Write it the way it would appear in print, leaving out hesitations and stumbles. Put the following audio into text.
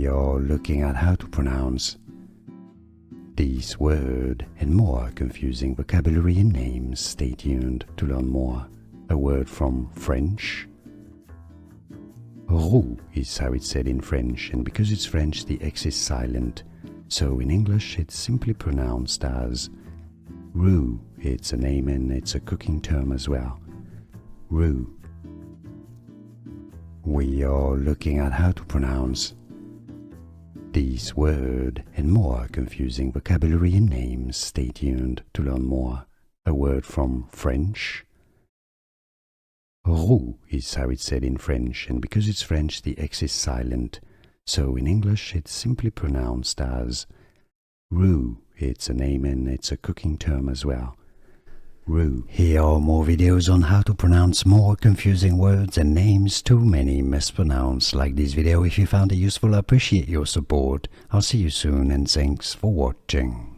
We are looking at how to pronounce this word and more confusing vocabulary and names. Stay tuned to learn more. A word from French. Roux is how it's said in French, and because it's French, the X is silent. So in English, it's simply pronounced as roux. It's a name and it's a cooking term as well. Roux. We are looking at how to pronounce this word and more confusing vocabulary and names. Stay tuned to learn more. A word from French. Roux is how it's said in French, and because it's French, the X is silent. So in English, it's simply pronounced as roux. It's a name and it's a cooking term as well. Roux. Here are more videos on how to pronounce more confusing words and names too many mispronounce. Like this video if you found it useful. I appreciate your support. I'll see you soon and thanks for watching.